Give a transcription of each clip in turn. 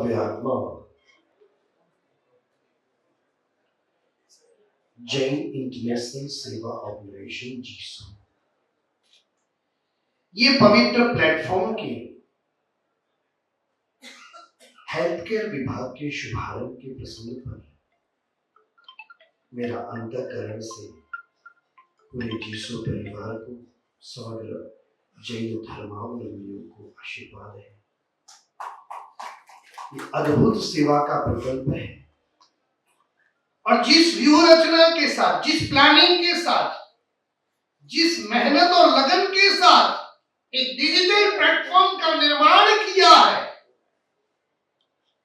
भव्य आत्मा जैन इंटरनेशनल सेवा ऑर्गेनाइजेशन जीसू, ये पवित्र प्लेटफॉर्म के हेल्थ केयर विभाग के शुभारंभ के प्रसंग पर मेरा अंतःकरण से पूरे जीसू परिवार को, समग्र जैन धर्मावलंबियों को आशीर्वाद है। ये अद्भुत सेवा का प्रकल्प है और जिस व्यूह रचना के साथ, जिस प्लानिंग के साथ, जिस मेहनत और लगन के साथ एक डिजिटल प्लेटफॉर्म का निर्माण किया है,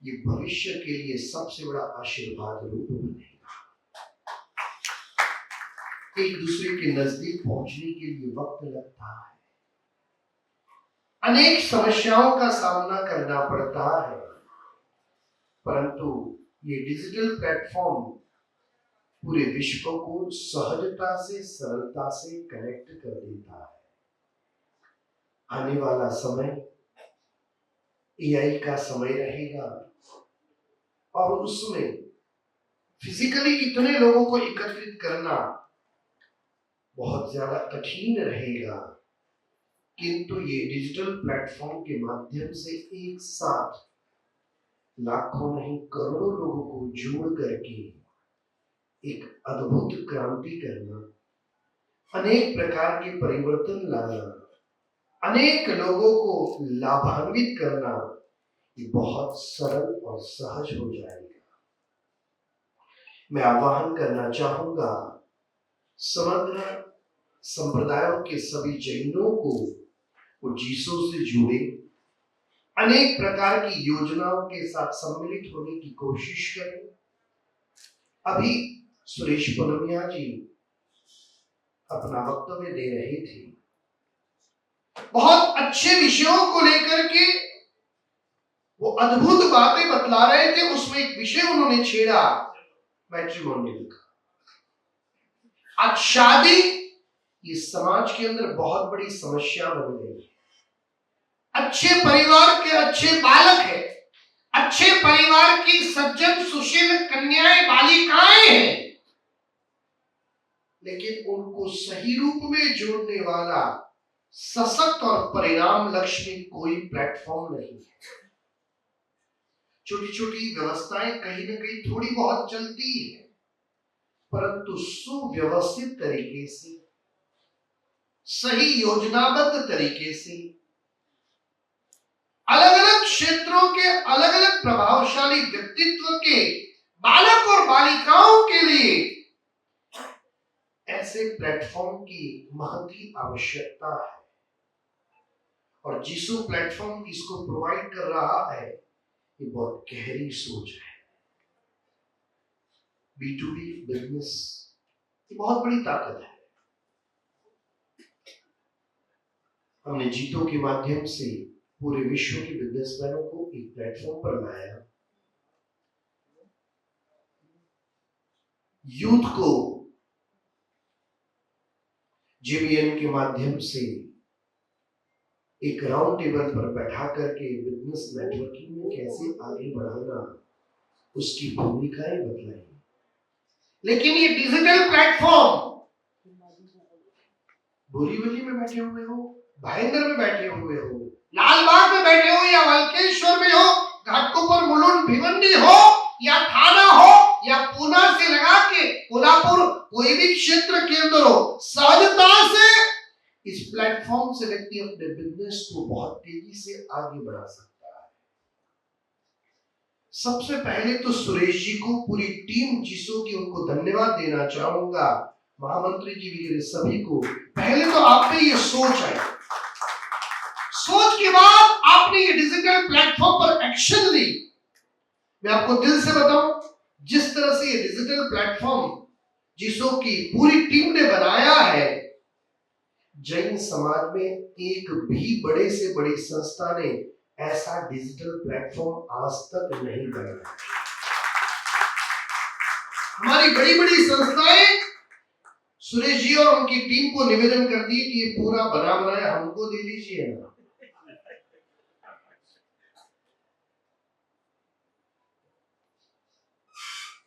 ये भविष्य के लिए सबसे बड़ा आशीर्वाद रूप बनेगा। एक दूसरे के नजदीक पहुंचने के लिए वक्त लगता है, अनेक समस्याओं का सामना करना पड़ता है, परंतु ये डिजिटल प्लेटफॉर्म पूरे विश्व को सहजता से, सरलता से कनेक्ट कर देता है। आने वाला समय एआई का समय रहेगा और उसमें फिजिकली इतने लोगों को एकत्रित करना बहुत ज्यादा कठिन रहेगा, किंतु ये डिजिटल प्लेटफॉर्म के माध्यम से एक साथ लाखों नहीं करोड़ों लोगों को जोड़ करके एक अद्भुत क्रांति करना, अनेक प्रकार के परिवर्तन लाना, अनेक लोगों को लाभान्वित करना, ये बहुत सरल और सहज हो जाएगा। मैं आह्वान करना चाहूंगा समग्र संप्रदायों के सभी जैनों को वो जीसू से जुड़े, अनेक प्रकार की योजनाओं के साथ सम्मिलित होने की कोशिश करें। अभी सुरेश पुनमिया जी अपना वक्तव्य दे रहे थे, बहुत अच्छे विषयों को लेकर के वो अद्भुत बातें बतला रहे थे। उसमें एक विषय उन्होंने छेड़ा, मैट्रिमोनियल का। आज शादी ये समाज के अंदर बहुत बड़ी समस्या बन गई है। अच्छे परिवार के अच्छे बालक है, अच्छे परिवार की सज्जन सुशील कन्याएं, बालिकाएं हैं, लेकिन उनको सही रूप में जोड़ने वाला सशक्त और परिणाम लक्ष्मी कोई प्लेटफॉर्म नहीं है। छोटी छोटी व्यवस्थाएं कहीं ना कहीं थोड़ी बहुत चलती है, परंतु सुव्यवस्थित तरीके से, सही योजनाबद्ध तरीके से, अलग अलग क्षेत्रों के अलग अलग प्रभावशाली व्यक्तित्व के बालक और बालिकाओं के लिए ऐसे प्लेटफॉर्म की महत ही आवश्यकता है। और जीसू प्लेटफॉर्म इसको प्रोवाइड कर रहा है, ये बहुत गहरी सोच है। B2B बिजनेस ये बहुत बड़ी ताकत है। हमने जीतो के माध्यम से पूरे विश्व के बिजनेसमैनों को एक प्लेटफॉर्म पर लाया, यूथ को JBN के माध्यम से एक राउंड टेबल पर बैठा करके बिजनेस नेटवर्किंग में कैसे आगे बढ़ाना, उसकी भूमिकाएं बतलाई। लेकिन ये डिजिटल प्लेटफॉर्म बोरीवली में बैठे हुए हो, भाईंदर में बैठे हुए हो, लालबाग में बैठे हो, या वल्केश्वर में हो, घाटकोपर, मुलुंड, भिवंडी हो, या थाना हो, या पूना से लगा के कोल्हापुर, कोई भी क्षेत्र के अंदर हो, सहजता से इस प्लेटफॉर्म से व्यक्ति अपने बिजनेस को बहुत तेजी से आगे बढ़ा सकता है। सबसे पहले तो सुरेश जी को, पूरी टीम जीसू की, उनको धन्यवाद देना चाहूंगा, महामंत्री जी वगैरह सभी को। पहले तो आप में ये सोच आई, सोच के बाद आपने ये डिजिटल प्लेटफॉर्म पर एक्शन ली। मैं आपको दिल से बताऊं, जिस तरह से ये डिजिटल प्लेटफॉर्म जीसू की पूरी टीम ने बनाया है, जैन समाज में एक भी बड़े से बड़ी संस्था ने ऐसा डिजिटल प्लेटफॉर्म आज तक नहीं बनाया। हमारी बड़ी बड़ी संस्थाएं सुरेश जी और उनकी टीम को निवेदन करती है कि ये पूरा बना बनाया हमको दे दीजिए ना।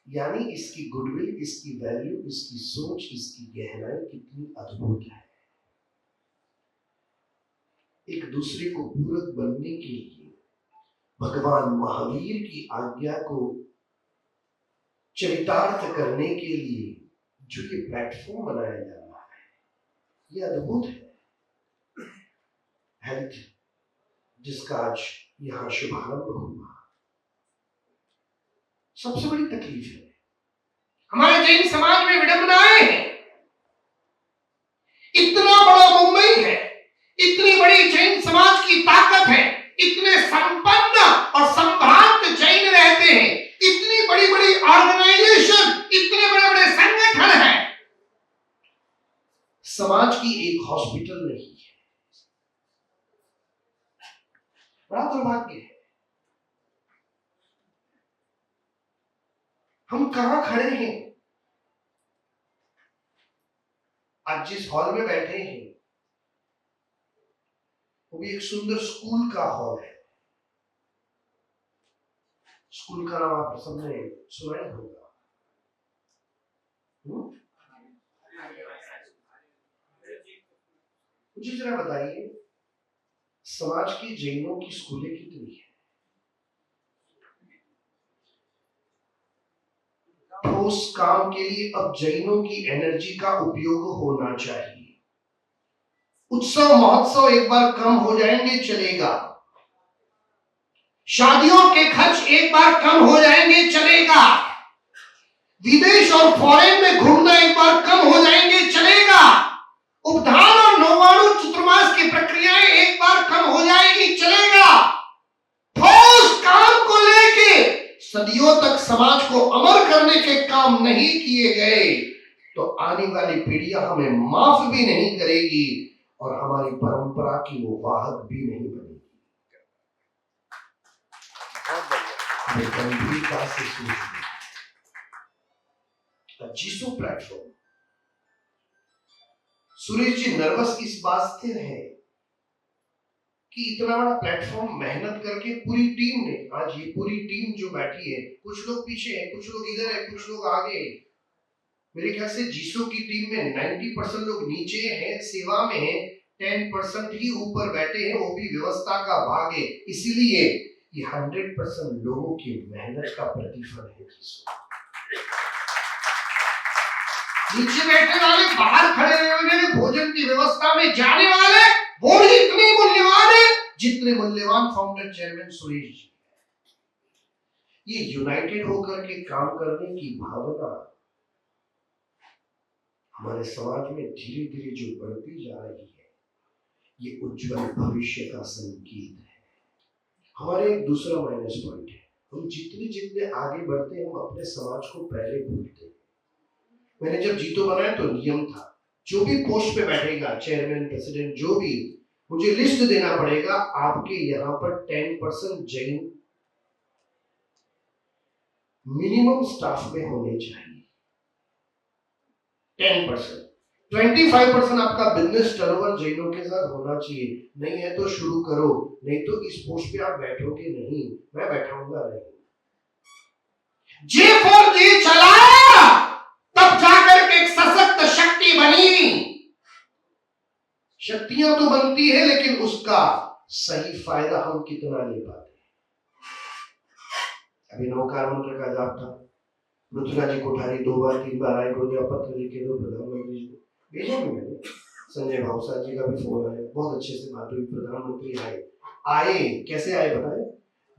यानी इसकी गुडविल, इसकी वैल्यू, इसकी सोच, इसकी गहराई कितनी अद्भुत है। एक दूसरे को पूरक बनने के लिए भगवान महावीर की आज्ञा को चरितार्थ करने के लिए जो ये प्लेटफॉर्म बनाया जा रहा है, ये अद्भुत है। हेल्थ जिसका आज यहां शुभारंभ हुआ, सबसे बड़ी तकलीफ है हमारे जैन समाज में विडंबनाएं हैं। इतना बड़ा मुंबई है, इतनी बड़ी जैन समाज की ताकत है, इतने संपन्न और संभ्रांत जैन रहते हैं, इतनी बड़ी बड़ी ऑर्गेनाइजेशन, इतने बड़े बड़े संगठन हैं, समाज की एक हॉस्पिटल नहीं है। बड़ा दुर्भाग्य है। हम कहां खड़े हैं? आज जिस हॉल में बैठे हैं वो भी एक सुंदर स्कूल का हॉल है। स्कूल का नाम आप सबने सुना ही होगा। मुझे जरा बताइए, समाज की जैनों की स्कूलें कितनी है? ठोस काम के लिए अब जैनों की एनर्जी का उपयोग होना चाहिए। उत्सव महोत्सव एक बार कम हो जाएंगे चलेगा, शादियों के खर्च एक बार कम हो जाएंगे चलेगा, विदेश और फॉरेन में घूमना एक बार कम हो जाएंगे चलेगा, उपधान और नौवाणु चतुर्मास की प्रक्रियाएं एक बार कम हो जाएगी चलेगा। ठोस काम को लेके सदियों तक समाज को अमर करने के काम नहीं किए गए तो आने वाली पीढ़ियां हमें माफ भी नहीं करेगी और हमारी परंपरा की वो वाहक भी नहीं बनेगी। गंभीरता से सोचिए, जीसू प्लेटफॉर्म। सुरेश जी नर्वस इस बात से है कि इतना बड़ा प्लेटफॉर्म मेहनत करके पूरी टीम ने, आज ये पूरी टीम जो बैठी है, कुछ लोग पीछे हैं, कुछ लोग इधर है, कुछ लोग आगे हैं। मेरे ख्याल से जीसू की टीम में 90% लोग नीचे हैं, सेवा में हैं, 10% ही ऊपर बैठे हैं, वो भी व्यवस्था का भाग है। इसीलिए ये 100% लोगों की मेहनत का प्रतिफल है। नीचे बैठे वाले, बाहर खड़े हुए भोजन की व्यवस्था में जाने वाले, वो भी इतने मूल्यवान है जितने मूल्यवान फाउंडर चेयरमैन सुरेश जी। ये यूनाइटेड होकर के काम करने की भावना हमारे समाज में धीरे धीरे जो बढ़ती जा रही है, ये उज्जवल भविष्य का संकेत है। हमारे एक दूसरा माइनस पॉइंट है, हम जितने जितने आगे बढ़ते हैं हम अपने समाज को पहले भूलते हैं। मैंने जब जीतो बनाया तो नियम था, जो भी पोस्ट पे बैठेगा, चेयरमैन, प्रेसिडेंट, जो भी, मुझे लिस्ट देना पड़ेगा, आपके यहाँ पर 10% जैन मिनिमम स्टाफ में होने चाहिए। 10%, 25% आपका बिजनेस टर्नओवर जैनों के साथ होना चाहिए। नहीं है तो शुरू करो, नहीं तो इस पोस्ट पे आप बैठोगे नहीं, मैं बैठाऊंगा नहीं। J4J चलाया तब जाकर के एक सशक्त शक्ति बनी। शक्तियां तो बनती है लेकिन उसका सही फायदा हम कितना ले पाते हैं। अभी नौकार मंत्र का जाप था, पृथ्वीराज जी कोठारी 2 बार 3 बार आए, को पत्र लिखे दो प्रधानमंत्री जी को भेजा भी मैंने, संजय भावसार जी का भी फोन आया, बहुत अच्छे से बात हुई। प्रधानमंत्री आए कैसे आए बताए?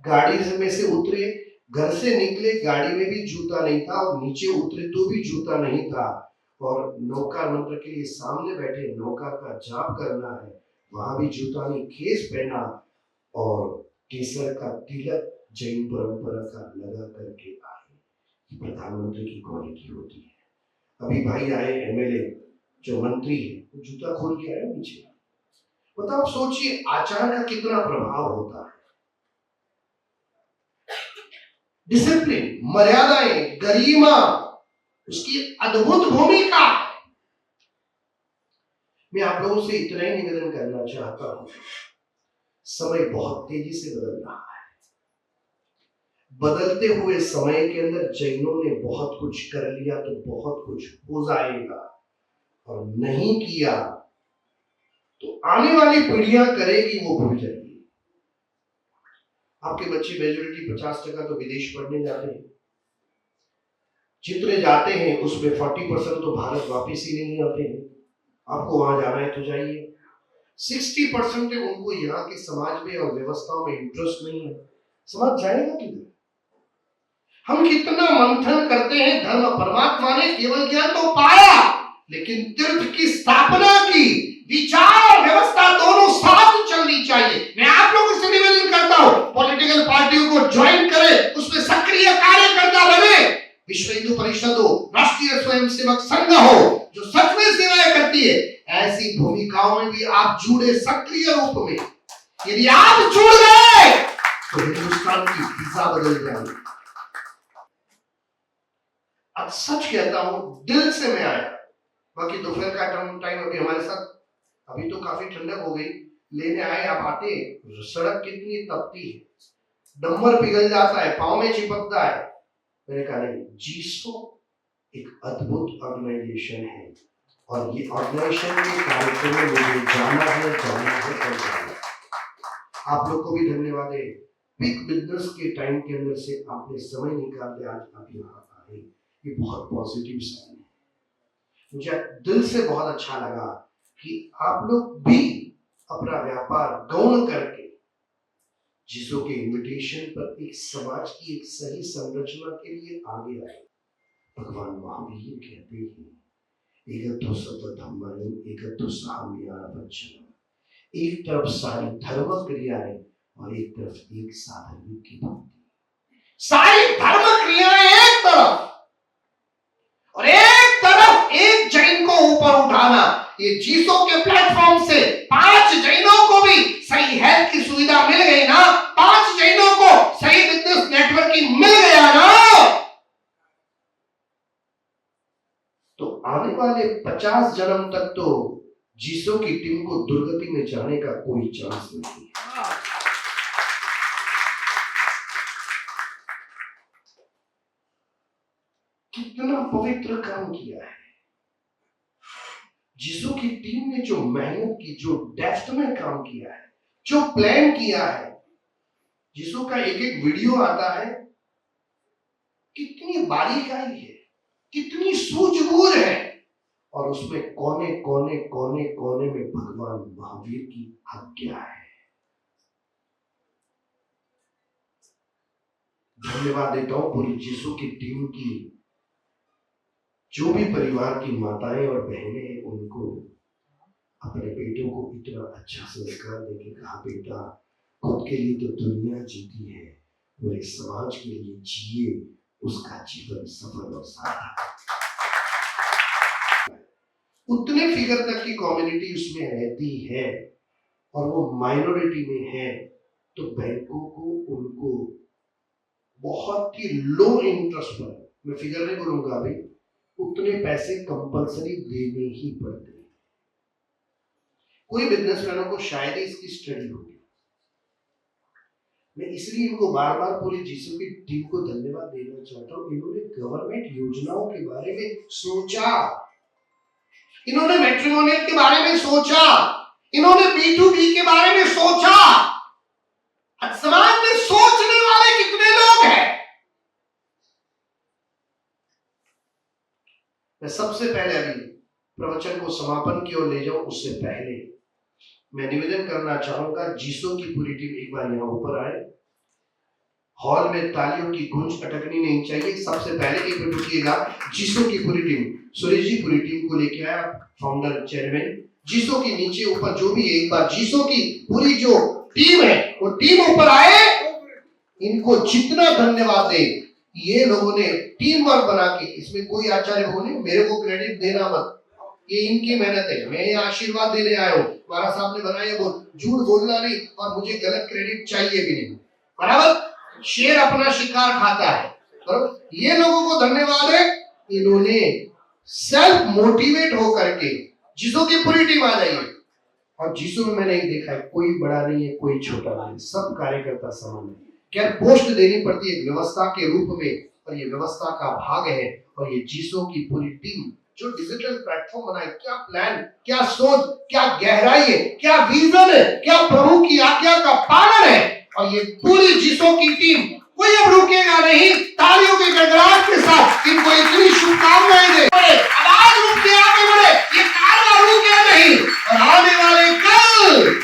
गाड़ी में से उतरे, घर से निकले, गाड़ी में भी जूता नहीं था और नीचे उतरे तो भी जूता नहीं था, और नौकार मंत्र के लिए सामने बैठे नौका का जाप करना है, वहां भी जूता नहीं, केस पहना और केसर का तिलक जैन परंपरा का लगा करके आए। प्रधानमंत्री की क्वालिटी होती है। अभी भाई आए एमएलए जो मंत्री है, वो जूता खोल के आए नीचे। मतलब आप सोचिए आचार का कितना प्रभाव होता है। डिसिप्लिन, मर्यादाएं, गरिमा, उसकी अद्भुत भूमिका। मैं आप लोगों से इतना ही निवेदन करना चाहता हूं, समय बहुत तेजी से बदल रहा है। बदलते हुए समय के अंदर जैनों ने बहुत कुछ कर लिया तो बहुत कुछ हो जाएगा, और नहीं किया तो आने वाली पीढ़ियां करेगी वो भूल जाएगी। आपके बच्चे मेजोरिटी 50% तो विदेश पढ़ने जाते हैं, जितने जाते हैं उसमें 40% तो भारत वापस ही नहीं आते हैं। आपको वहां जाना है तो जाइए। 60% उनको यहाँ के समाज में और व्यवस्थाओं में इंटरेस्ट नहीं है। समाज जाएगा किधर? हम कितना मंथन करते हैं, धर्म परमात्मा ने केवल ज्ञान तो पाया, लेकिन तीर्थ की स्थापना की, विचार और व्यवस्था दोनों साथ चलनी चाहिए। मैं आप लोगों से निवेदन करता हूं, पॉलिटिकल पार्टियों को ज्वाइन करें, उसमें सक्रिय कार्यकर्ता बने। विश्व हिंदू परिषद हो, राष्ट्रीय स्वयंसेवक संघ हो, जो सच में सेवाएं करती है, ऐसी भूमिकाओं में भी आप जुड़े सक्रिय रूप में। यदि आप जुड़ गए तो हिंदुस्तान की दिशा बदल जाएगी। अब सच कहता हूं, दिल से मैं आया। बाकी दोपहर का टाइम अभी हमारे साथ, अभी तो काफी ठंडक हो गई, लेने आए आप आते, सड़क कितनी तपती है, डंबर पिघल जाता है, पांव में चिपकता है। मैंने कहा नहीं, जीसो एक अद्भुत ऑर्गेनाइजेशन है, और ये ऑर्गेनाइजेशन के कार्यक्रम में मुझे जाना है और जाना है। आप लोग को भी धन्यवाद है, बिग बिजनेस के टाइम के अंदर से आपने समय निकाल के आज आप यहाँ आए, ये बहुत पॉजिटिव साइन है। मुझे दिल से बहुत अच्छा लगा कि आप लोग भी अपना व्यापार गौण करके जिसो के इनविटेशन पर एक समाज की एक सही संरचना के लिए आगे आए। भगवान महावीर कहते हैं, एकत्व सत्व धम्मनि एकत्व साम्यावचनम। एक तरफ सारी धर्म क्रियाएं और एक तरफ एक साधर्म की भक्ति। सारी धर्म क्रियाएं एक तरफ और एक तरफ एक जैन को ऊपर उठाना। ये जीसो के प्लेटफॉर्म से 5 जैनों को भी सही हेल्थ की सुविधा मिल गई ना, 5 जैनों को सही बिजनेस नेटवर्किंग मिल गया ना, तो आने वाले 50 जन्म तक तो जीसो की टीम को दुर्गति में जाने का कोई चांस नहीं है। कितना पवित्र काम किया है जीसो की टीम ने, जो मेहनत की, जो डेप्थ में काम किया है, जो प्लान किया है। जीसो का एक एक वीडियो आता है, कितनी बारीकाई है, कितनी सूझबूझ है, और उसमें कोने कोने कोने कोने में भगवान महावीर की आज्ञा है। धन्यवाद देता हूं पूरी जीसो की टीम की, जो भी परिवार की माताएं और बहनें हैं, उनको अपने बेटों को इतना अच्छा संस्कार देके कहा, बेटा खुद के लिए तो दुनिया जीती है, पूरे समाज के लिए जिए, उसका जीवन सफल और सार्थक। उतने फिगर तक की कम्युनिटी उसमें रहती है और वो माइनॉरिटी में है, तो बैंकों को उनको बहुत ही लो इंटरेस्ट पर, मैं फिगर नहीं बोलूंगा अभी, उतने पैसे कंपलसरी देने ही पड़ते हैं। कोई बिजनेसमैनों को शायद ही इसकी स्टडी होगी। मैं इसलिए इनको बार बार पूरी जीसो की टीम को धन्यवाद देना चाहता हूं। इन्होंने गवर्नमेंट योजनाओं के बारे में सोचा, इन्होंने मैट्रिमोनियल के बारे में सोचा, इन्होंने B2B के बारे में सोचा। समाज में सोचने वाले कितने लोग हैं? मैं सबसे पहले अभी प्रवचन को समापन की ओर ले जाऊं, उससे पहले मैं निवेदन करना चाहूंगा, जीसो की पूरी टीम एक बार यहाँ ऊपर आए। हॉल में तालियों की गूंज अटकनी नहीं चाहिए। सबसे पहले एक मिनट रुकिएगा, जीसो की पूरी टीम, सुरेश जी पूरी टीम को लेके आया, फाउंडर चेयरमैन जीसो की, नीचे ऊपर जो भी है, एक बार जीसो की पूरी जो टीम है वो टीम ऊपर आए। इनको जितना धन्यवाद दे, ये लोगों ने टीम वर्क बना के, इसमें कोई आचार्य बोले मेरे को क्रेडिट देना मत, ये इनकी मेहनत है, मैं ये आशीर्वाद देने आया हूँ, महाराज साहब ने बनाया, वो झूठ बोलना नहीं और मुझे गलत क्रेडिट चाहिए भी नहीं, बराबर। शेर अपना शिकार खाता है, बराबर। ये लोगों को धन्यवाद है, इन्होंने सेल्फ मोटिवेट होकर के, जीसो की पूरी टीम आ जाइए। और जीसो में मैंने एक देखा है, कोई बड़ा नहीं है, कोई छोटा नहीं है, सब कार्यकर्ता समान है। क्या पोस्ट देनी पड़ती है एक व्यवस्था के रूप में, और ये व्यवस्था का भाग है। और ये जीसो की पूरी टीम जो डिजिटल प्लेटफॉर्म बनाए, क्या प्लान, क्या सोच, क्या गहराई है, क्या विजन है, क्या प्रभु की आज्ञा का पालन है। और ये पूरी जीसो की टीम, कोई अब रुकेगा नहीं। तालियों के गड़गड़ाहट के साथ इनको इतनी शुभकामनाएं दे, आवाज रुक के आगे बढ़े, ये कारवां रुके नहीं। और आने वाले कल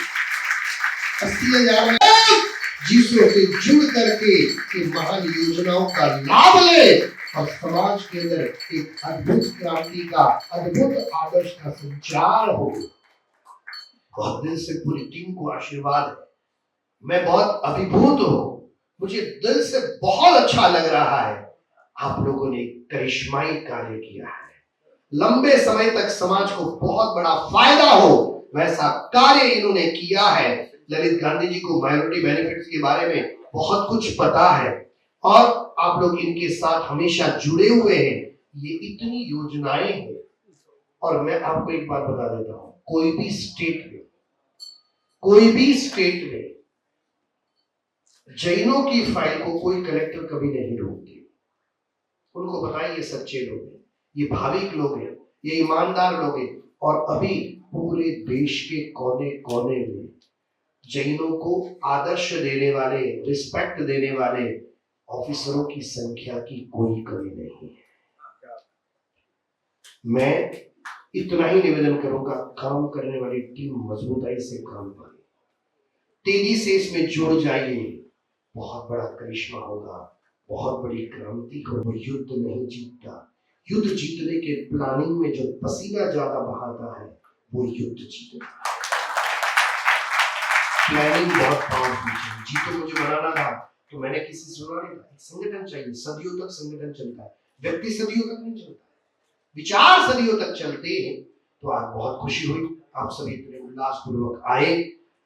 80,000 लोग जीसो से जुड़ करके इन महान योजनाओं का लाभ ले और समाज के अंदर एक अद्भुत क्रांति का, अद्भुत आदर्श का संचार हो। बहुत दिल से पूरी टीम को आशीर्वाद है। मैं बहुत अभिभूत हूं, मुझे दिल से बहुत अच्छा लग रहा है। आप लोगों ने करिश्माई कार्य किया है, लंबे समय तक समाज को बहुत बड़ा फायदा हो वैसा कार्य इन्होंने किया है। ललित गांधी जी को माइनॉरिटी बेनिफिट्स के बारे में बहुत कुछ पता है और आप लोग इनके साथ हमेशा जुड़े हुए हैं। ये इतनी योजनाएं हैं। और मैं आपको एक बात बता देता हूं, कोई भी स्टेट में जैनों की फाइल को कोई कलेक्टर कभी नहीं रोकते। उनको पता है ये सच्चे लोग हैं, ये भाविक लोग हैं, ये ईमानदार लोग हैं। और अभी पूरे देश के कोने कोने में जैनों को आदर्श देने वाले, रिस्पेक्ट देने वाले ऑफिसरों की संख्या की कोई कमी नहीं है। मैं इतना ही निवेदन करूंगा, काम करने वाली टीम मजबूताई से काम करे, तेजी से इसमें जुड़ जाइए। बहुत बड़ा करिश्मा होगा, बहुत बड़ी क्रांति होगी। युद्ध नहीं जीतता, युद्ध जीतने के प्लानिंग में जो पसीना ज्यादा बहाता है वो युद्ध जीतता है। प्लानिंग बहुत पावरफुल है। जी तो मुझे बनाना था तो मैंने किसी से सुना नहीं था, एक संगठन चाहिए। सदियों तक संगठन चलता है, व्यक्ति सदियों तक नहीं चलता, विचार सदियों तक चलते हैं। तो आज बहुत खुशी हुई, आप सभी इतने उल्लासपूर्वक आए।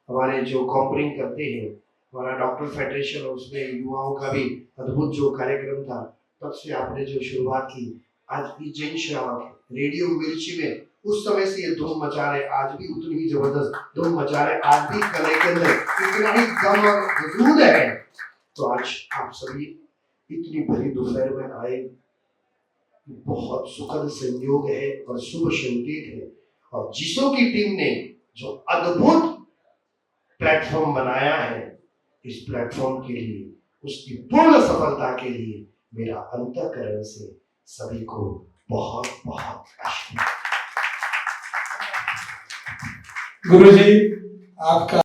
हमारे जो कॉम्परिंग करते हैं, हमारा डॉक्टर फेडरेशन, उसमें युवाओं का भी अद्भुत जो कार्यक्रम था, तब से आपने जो शुरुआत की। आज की जैन श्रावक रेडियो मिर्ची में उस समय से ये धूम मचा रहे, आज भी उतनी ही जबरदस्त धूम मचा रहे। आज भी कले के अंदर इतना ही दम और वजूद है। तो आज आप सभी इतनी भरी दोपहर में आए, बहुत सुखद संयोग है और शुभ संकेत है। और जीसो की टीम ने जो अद्भुत प्लेटफॉर्म बनाया है, इस प्लेटफॉर्म के लिए, उसकी पूर्ण सफलता के लिए मेरा अंतःकरण से सभी को बहुत बहुत आशीर्वाद। गुरुजी आपका